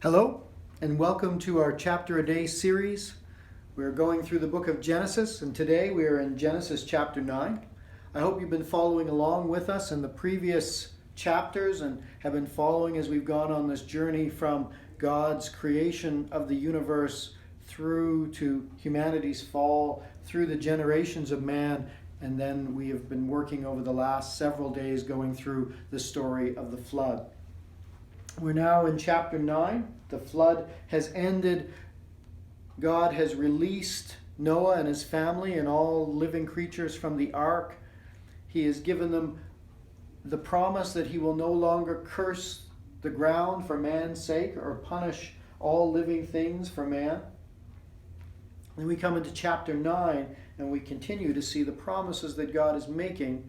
Hello, and welcome to our Chapter a Day series. We're going through the book of Genesis, and today we are in Genesis chapter 9. I hope you've been following along with us in the previous chapters and have been following as we've gone on this journey from God's creation of the universe through to humanity's fall, through the generations of man, and then we have been working over the last several days going through the story of the flood. We're now in chapter 9. The flood has ended. God has released Noah and his family and all living creatures from the ark. He has given them the promise that he will no longer curse the ground for man's sake or punish all living things for man. Then we come into chapter 9 and we continue to see the promises that God is making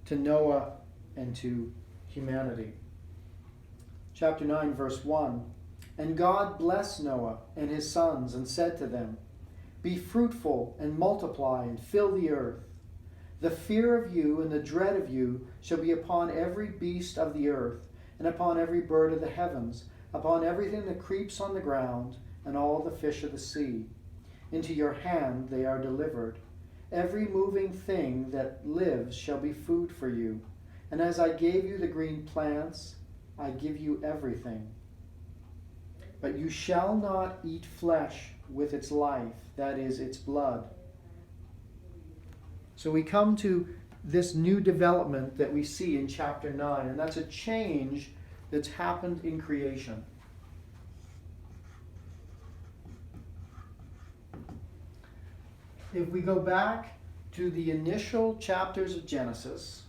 to Noah and to humanity. Chapter 9, verse 1. And God blessed Noah and his sons and said to them, Be fruitful and multiply and fill the earth. The fear of you and the dread of you shall be upon every beast of the earth, and upon every bird of the heavens, upon everything that creeps on the ground, and all the fish of the sea. Into your hand they are delivered. Every moving thing that lives shall be food for you. And as I gave you the green plants, I give you everything. But you shall not eat flesh with its life, that is, its blood. So we come to this new development that we see in chapter 9, and that's a change that's happened in creation. If we go back to the initial chapters of Genesis,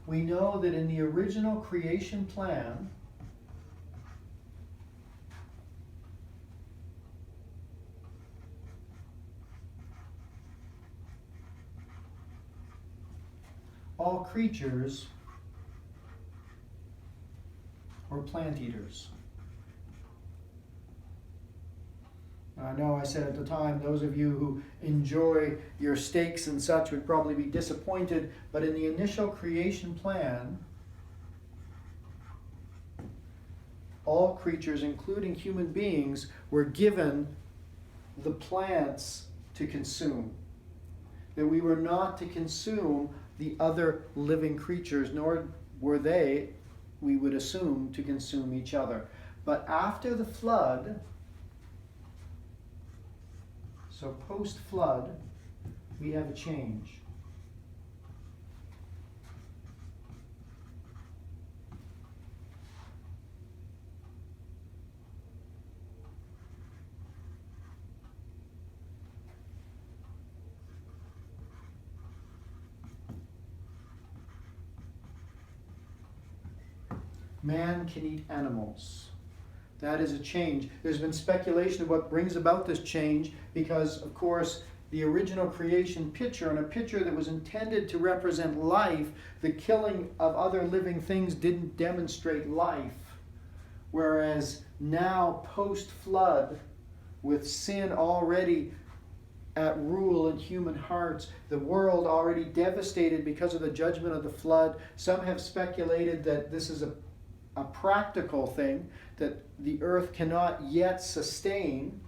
we know that in the original creation plan, all creatures were plant eaters. I know I said at the time, those of you who enjoy your steaks and such would probably be disappointed, but in the initial creation plan, all creatures, including human beings, were given the plants to consume. That we were not to consume the other living creatures, nor were they, we would assume, to consume each other. But after the flood, so post-flood, we have a change. Man can eat animals. That is a change. There's been speculation of what brings about this change because, of course, the original creation picture, and a picture that was intended to represent life, the killing of other living things didn't demonstrate life. Whereas now, post-flood, with sin already at rule in human hearts, the world already devastated because of the judgment of the flood, some have speculated that this is a practical thing that the earth cannot yet sustain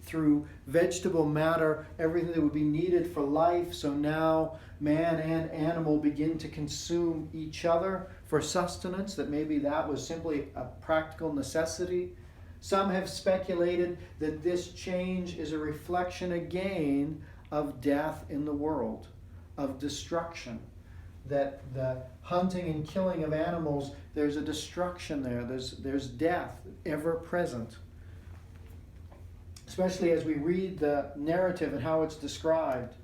through vegetable matter, everything that would be needed for life. So now man and animal begin to consume each other for sustenance, that maybe that was simply a practical necessity. Some have speculated that this change is a reflection again of death in the world, of destruction. That the hunting and killing of animals, there's a destruction there. There's death ever present. Especially as we read the narrative and how it's described.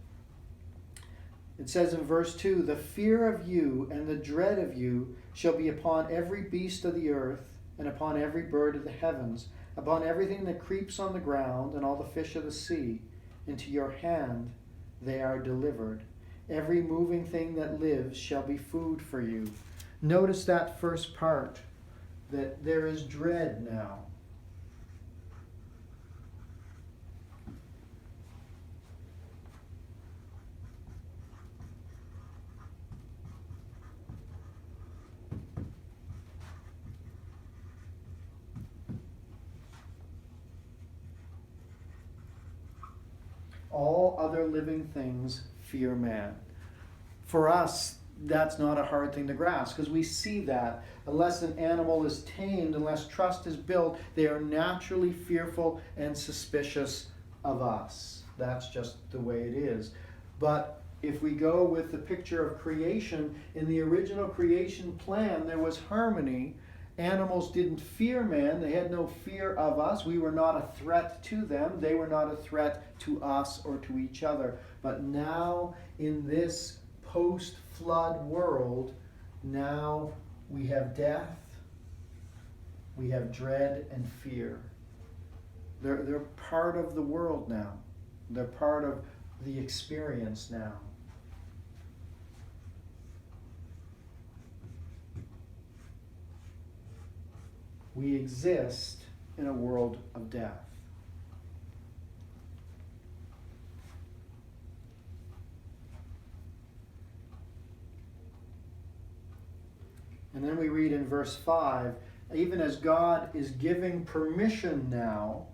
It says in verse 2, The fear of you and the dread of you shall be upon every beast of the earth, and upon every bird of the heavens, upon everything that creeps on the ground, and all the fish of the sea. Into your hand they are delivered. Every moving thing that lives shall be food for you. Notice that first part, that there is dread now. all other living things fear man. For us, that's not a hard thing to grasp because we see that unless an animal is tamed, unless trust is built, they are naturally fearful and suspicious of us. That's just the way it is. But if we go with the picture of creation, in the original creation plan, there was harmony. Animals didn't fear man. They had no fear of us. We were not a threat to them. They were not a threat to us or to each other. But now, in this post-flood world, now we have death, we have dread and fear. They're part of the world now. They're part of the experience now. We exist in a world of death. And then we read in verse 5, even as God is giving permission now,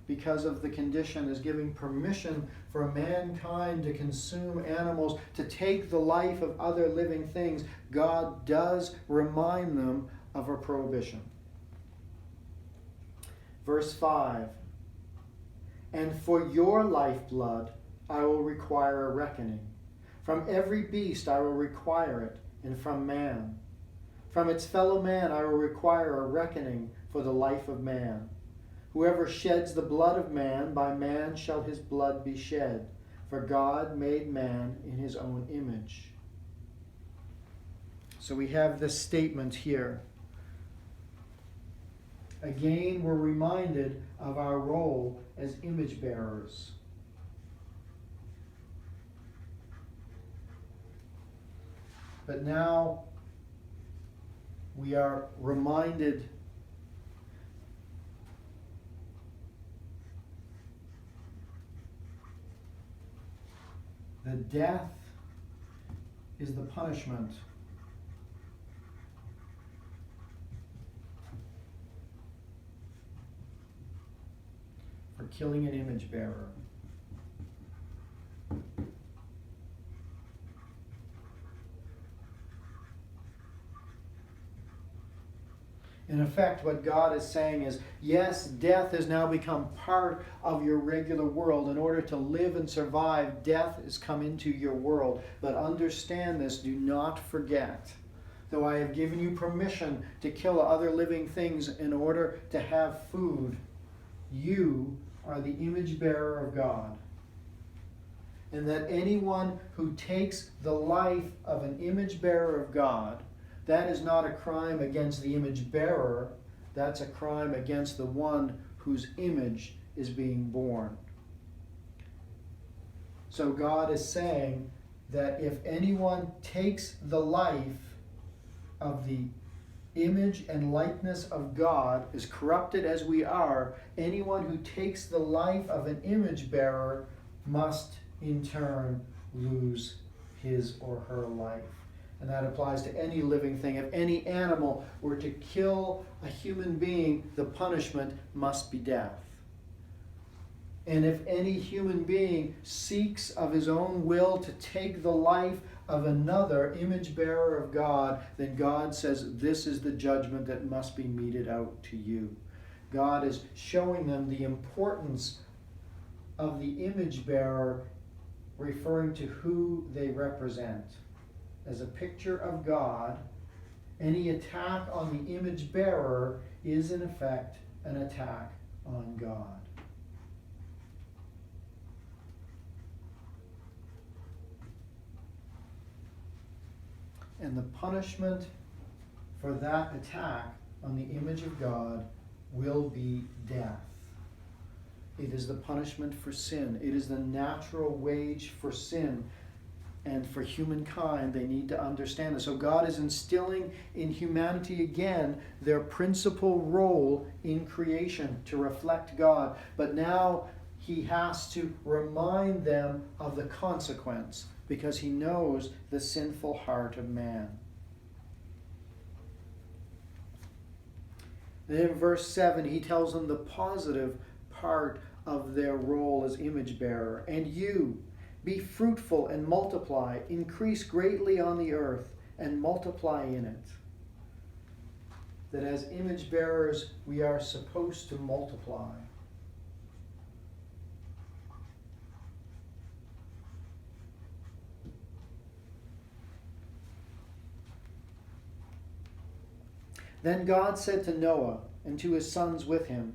because of the condition, is giving permission for mankind to consume animals, to take the life of other living things, God does remind them of a prohibition. Verse 5, and for your lifeblood I will require a reckoning. From every beast I will require it, and from man. From its fellow man I will require a reckoning for the life of man. Whoever sheds the blood of man, by man shall his blood be shed. For God made man in his own image. So we have this statement here. Again, we're reminded of our role as image bearers. But now we are reminded that death is the punishment for killing an image bearer. In effect, what God is saying is, yes, death has now become part of your regular world. In order to live and survive, death has come into your world. But understand this, do not forget. Though I have given you permission to kill other living things in order to have food, you are the image bearer of God. And that anyone who takes the life of an image bearer of God, that is not a crime against the image bearer, that's a crime against the one whose image is being born. So God is saying that if anyone takes the life of the image and likeness of God, as corrupted as we are, anyone who takes the life of an image bearer must in turn lose his or her life. And that applies to any living thing. If any animal were to kill a human being, the punishment must be death. And if any human being seeks of his own will to take the life of another image bearer of God, then God says this is the judgment that must be meted out to you. God is showing them the importance of the image bearer, referring to who they represent. As a picture of God, any attack on the image bearer is in effect an attack on God. And the punishment for that attack on the image of God will be death. It is the punishment for sin. It is the natural wage for sin. And for humankind, they need to understand this. So God is instilling in humanity again their principal role in creation to reflect God. But now he has to remind them of the consequence because he knows the sinful heart of man. Then in verse 7, he tells them the positive part of their role as image bearer. And you, be fruitful and multiply, increase greatly on the earth and multiply in it. That as image bearers, we are supposed to multiply. Then God said to Noah and to his sons with him,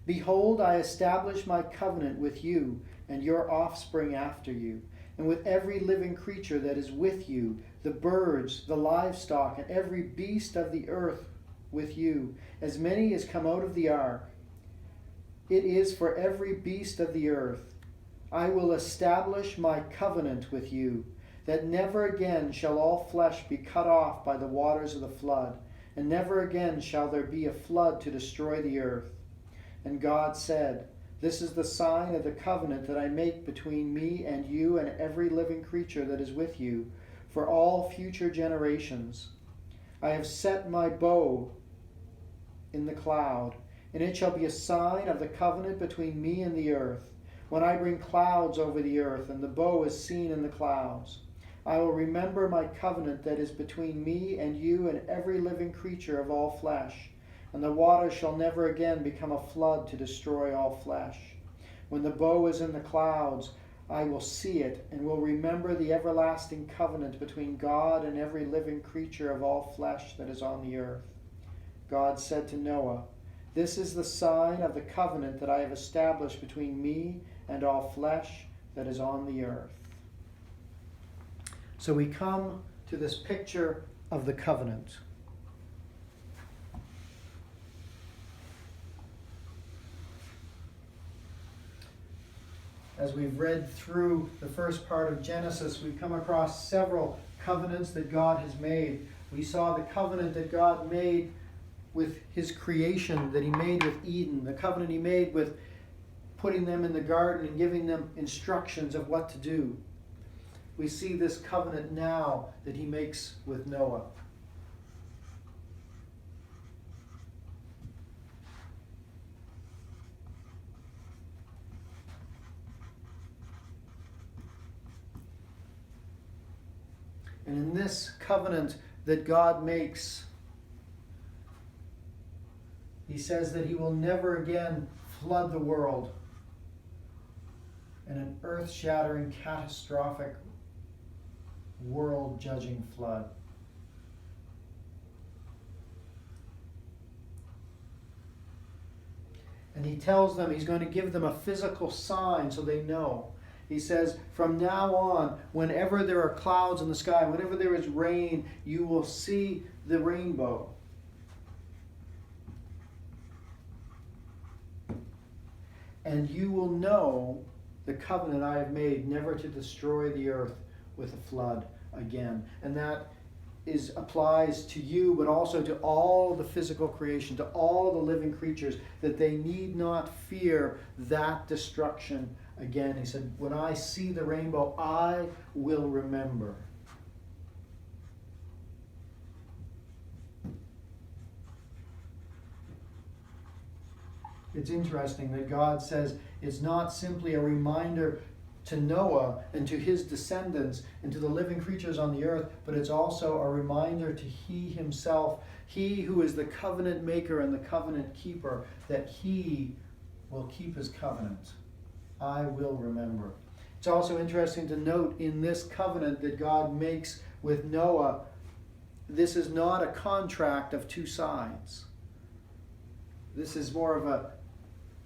Behold, I establish my covenant with you and your offspring after you, and with every living creature that is with you, the birds, the livestock, and every beast of the earth with you, as many as come out of the ark. It is for every beast of the earth. I will establish my covenant with you, that never again shall all flesh be cut off by the waters of the flood, and never again shall there be a flood to destroy the earth. And God said, This is the sign of the covenant that I make between me and you and every living creature that is with you, for all future generations. I have set my bow in the cloud, and it shall be a sign of the covenant between me and the earth, when I bring clouds over the earth, and the bow is seen in the clouds. I will remember my covenant that is between me and you and every living creature of all flesh, and the water shall never again become a flood to destroy all flesh. When the bow is in the clouds, I will see it, and will remember the everlasting covenant between God and every living creature of all flesh that is on the earth. God said to Noah, This is the sign of the covenant that I have established between me and all flesh that is on the earth. So we come to this picture of the covenant. As we've read through the first part of Genesis, we've come across several covenants that God has made. We saw the covenant that God made with his creation, that he made with Eden, the covenant he made with putting them in the garden and giving them instructions of what to do. We see this covenant now that he makes with Noah. And in this covenant that God makes, he says that he will never again flood the world in an earth-shattering, catastrophic, world-judging flood. And he tells them he's going to give them a physical sign so they know. He says, from now on, whenever there are clouds in the sky, whenever there is rain, you will see the rainbow. And you will know the covenant I have made, never to destroy the earth with a flood again. And that applies to you, but also to all the physical creation, to all the living creatures, that they need not fear that destruction again. He said, when I see the rainbow, I will remember. It's interesting that God says it's not simply a reminder to Noah and to his descendants and to the living creatures on the earth, but it's also a reminder to he himself, he who is the covenant maker and the covenant keeper, that he will keep his covenant. I will remember. It's also interesting to note in this covenant that God makes with Noah, this is not a contract of two sides. This is more of a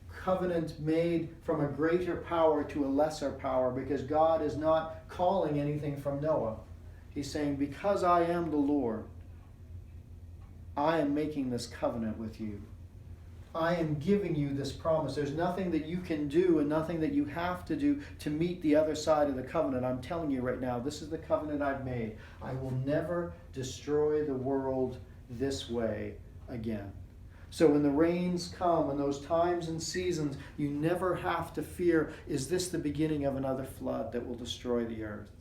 covenant made from a greater power to a lesser power, because God is not calling anything from Noah. He's saying, because I am the Lord, I am making this covenant with you. I am giving you this promise. There's nothing that you can do and nothing that you have to do to meet the other side of the covenant. I'm telling you right now, this is the covenant I've made. I will never destroy the world this way again. So when the rains come and those times and seasons, you never have to fear, is this the beginning of another flood that will destroy the earth?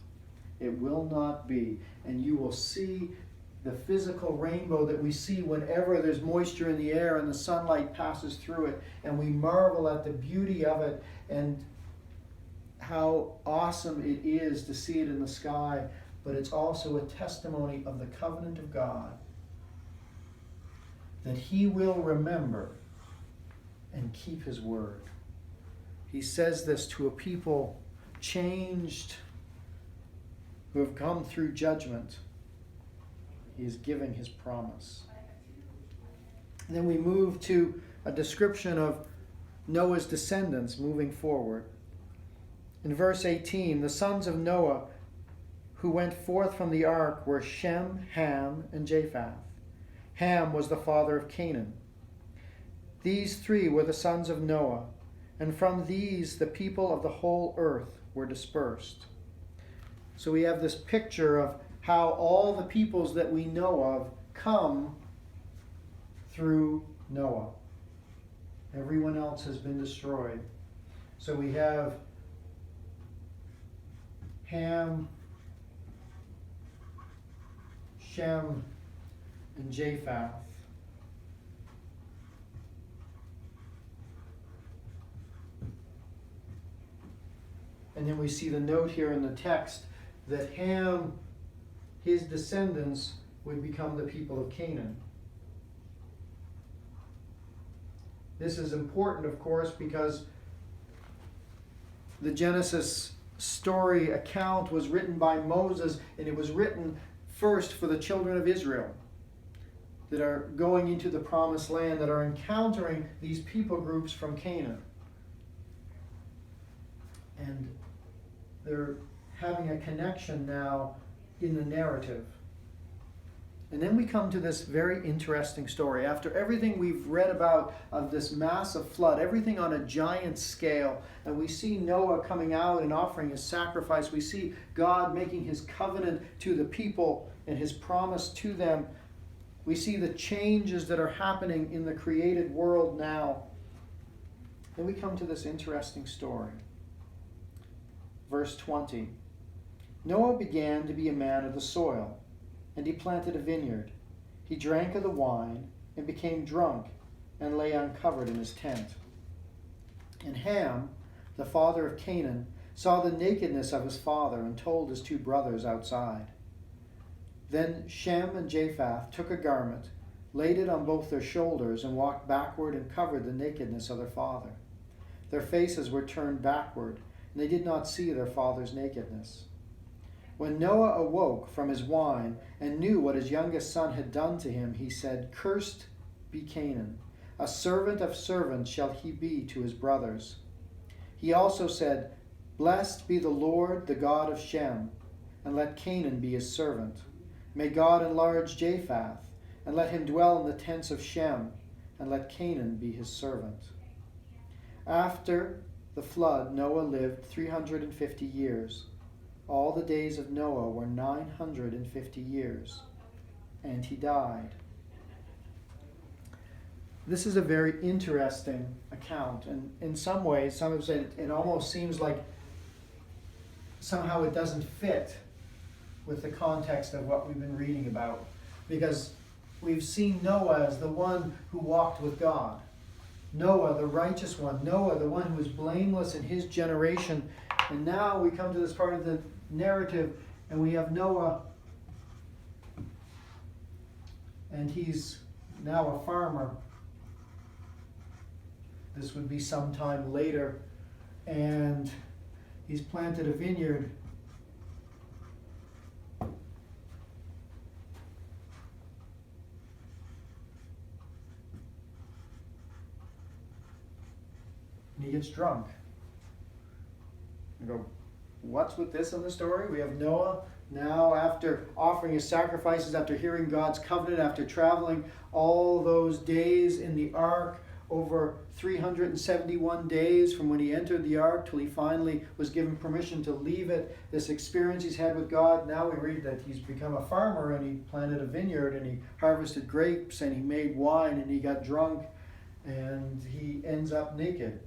It will not be. And you will see the physical rainbow that we see whenever there's moisture in the air and the sunlight passes through it, and we marvel at the beauty of it and how awesome it is to see it in the sky. But it's also a testimony of the covenant of God, that He will remember and keep His word. He says this to a people changed, who have come through judgment. He is giving His promise. And then we move to a description of Noah's descendants moving forward. In verse 18, the sons of Noah who went forth from the ark were Shem, Ham, and Japheth. Ham was the father of Canaan. These three were the sons of Noah, and from these the people of the whole earth were dispersed. So we have this picture of how all the peoples that we know of come through Noah. Everyone else has been destroyed. So we have Ham, Shem, and Japheth. And then we see the note here in the text that Ham, his descendants, would become the people of Canaan. This is important, of course, because the Genesis story account was written by Moses, and it was written first for the children of Israel that are going into the promised land, that are encountering these people groups from Canaan. And they're having a connection now in the narrative. And then we come to this very interesting story. After everything we've read about of this massive flood, everything on a giant scale, and we see Noah coming out and offering his sacrifice, we see God making His covenant to the people and His promise to them. We see the changes that are happening in the created world now. Then we come to this interesting story. Verse 20. Noah began to be a man of the soil, and he planted a vineyard. He drank of the wine and became drunk and lay uncovered in his tent. And Ham, the father of Canaan, saw the nakedness of his father and told his two brothers outside. Then Shem and Japheth took a garment, laid it on both their shoulders, and walked backward and covered the nakedness of their father. Their faces were turned backward, and they did not see their father's nakedness. When Noah awoke from his wine and knew what his youngest son had done to him, he said, Cursed be Canaan, a servant of servants shall he be to his brothers. He also said, Blessed be the Lord, the God of Shem, and let Canaan be his servant. May God enlarge Japheth, and let him dwell in the tents of Shem, and let Canaan be his servant. After the flood, Noah lived 350 years. All the days of Noah were 950 years, and he died. This is a very interesting account, and in some ways, some have said it almost seems like somehow it doesn't fit with the context of what we've been reading about, because we've seen Noah as the one who walked with God. Noah, the righteous one. Noah, the one who was blameless in his generation. And now we come to this part of the narrative, and we have Noah, and he's now a farmer. This would be sometime later, and he's planted a vineyard. And he gets drunk. You go, what's with this in the story? We have Noah now, after offering his sacrifices, after hearing God's covenant, after traveling all those days in the ark, over 371 days from when he entered the ark till he finally was given permission to leave it. This experience he's had with God. Now we read that he's become a farmer, and he planted a vineyard, and he harvested grapes, and he made wine, and he got drunk, and he ends up naked.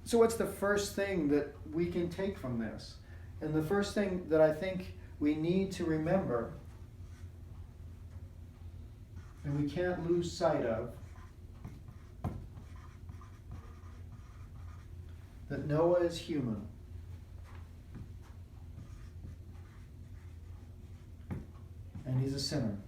So what's the first thing that we can take from this? And the first thing that I think we need to remember, and we can't lose sight of, that Noah is human. And he's a sinner.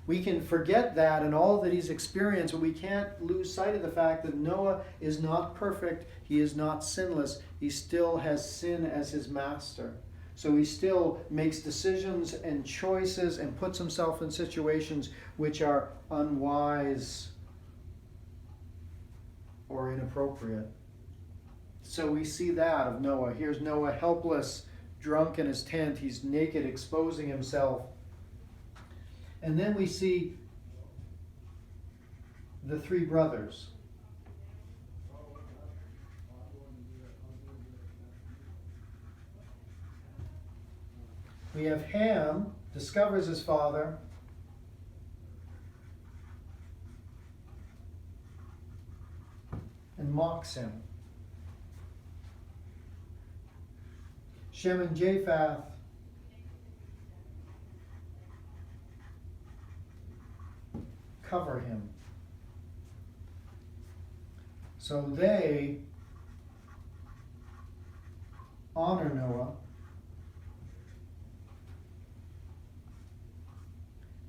We can forget that and all that he's experienced, but we can't lose sight of the fact that Noah is not perfect. He is not sinless. He still has sin as his master. So he still makes decisions and choices and puts himself in situations which are unwise or inappropriate. So we see that of Noah. Here's Noah helpless, drunk in his tent. He's naked, exposing himself. And then we see the three brothers. We have Ham, discovers his father. And mocks him. Shem and Japheth cover him. So they honor Noah.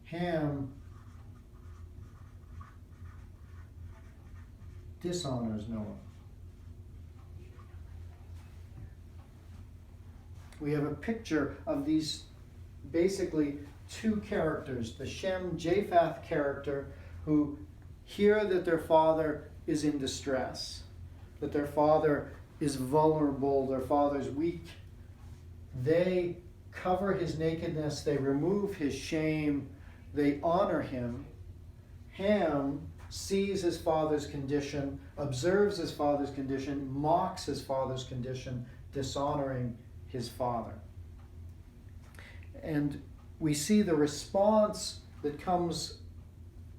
Ham dishonors Noah. We have a picture of these basically two characters, the Shem Japheth character, who hear that their father is in distress, that their father is vulnerable, their father's weak. They cover his nakedness, they remove his shame, they honor him. Ham sees his father's condition, observes his father's condition, mocks his father's condition, dishonoring his father. And we see the response that comes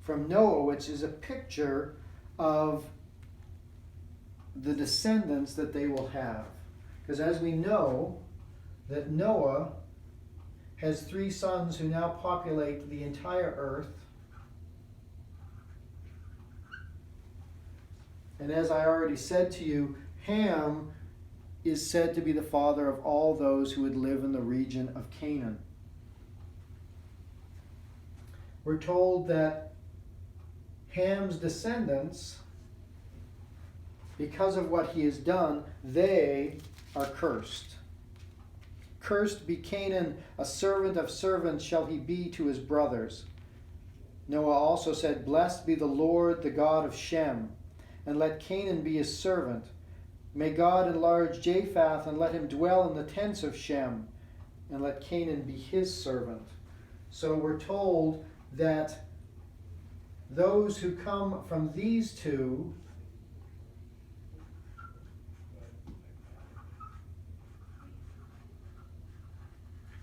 from Noah, which is a picture of the descendants that they will have. Because as we know, that Noah has 3 sons who now populate the entire earth. And as I already said to you, Ham is said to be the father of all those who would live in the region of Canaan. We're told that Ham's descendants, because of what he has done, they are cursed. Cursed be Canaan, a servant of servants shall he be to his brothers. Noah also said, Blessed be the Lord, the God of Shem, and let Canaan be his servant. May God enlarge Japheth, and let him dwell in the tents of Shem, and let Canaan be his servant. So we're told that those who come from these two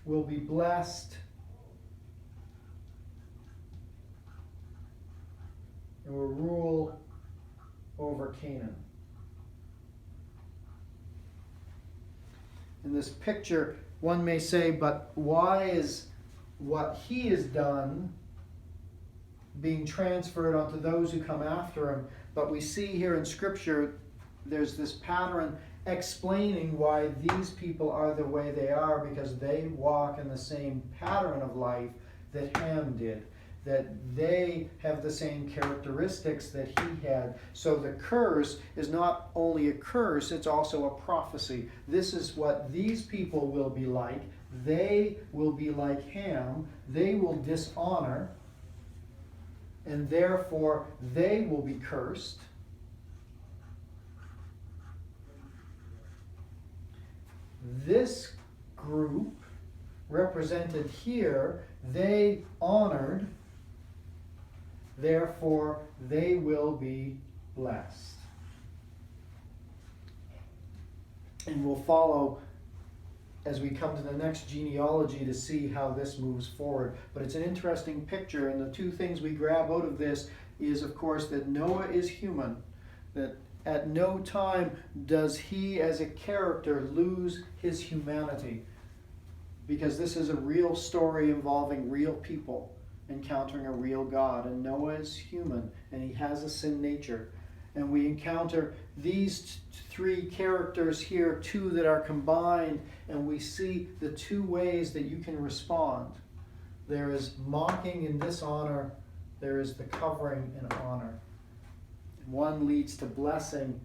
will be blessed and will rule over Canaan. In this picture, one may say, but why is what he has done being transferred onto those who come after him? But we see here in Scripture, there's this pattern explaining why these people are the way they are, because they walk in the same pattern of life that Ham did, that they have the same characteristics that he had. So the curse is not only a curse, it's also a prophecy. This is what these people will be like. They will be like Ham. They will dishonor, and therefore they will be cursed. This group represented here, they honored, therefore they will be blessed. And we'll follow as we come to the next genealogy to see how this moves forward. But it's an interesting picture, and the two things we grab out of this is, of course, that Noah is human, that at no time does he as a character lose his humanity, because this is a real story involving real people encountering a real God. And Noah is human, and he has a sin nature. And we encounter these three characters here, two that are combined, and we see the two ways that you can respond. There is mocking and dishonor. There is the covering and honor. One leads to blessing,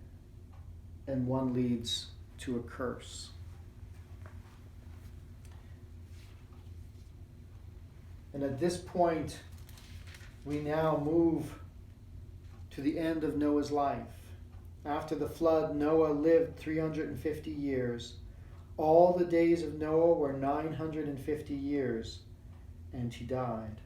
and one leads to a curse. And at this point, we now move to the end of Noah's life. After the flood, Noah lived 350 years. All the days of Noah were 950 years, and he died.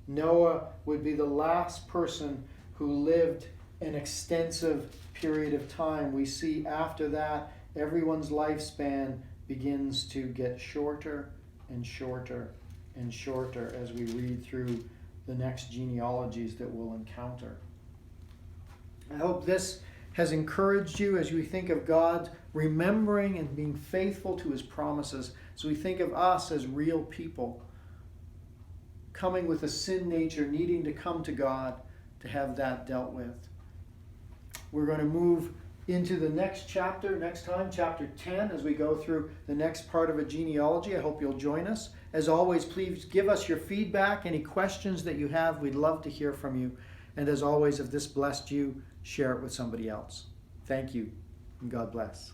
Noah would be the last person who lived an extensive period of time. We see after that, everyone's lifespan begins to get shorter and shorter and shorter as we read through the next genealogies that we'll encounter. I hope this has encouraged you as we think of God remembering and being faithful to his promises, as we think of us as real people coming with a sin nature, needing to come to God to have that dealt with. We're going to move into the next chapter next time, chapter 10, as we go through the next part of a genealogy. I hope you'll join us. As always, please give us your feedback, any questions that you have. We'd love to hear from you. And as always, if this blessed you, share it with somebody else. Thank you, and God bless.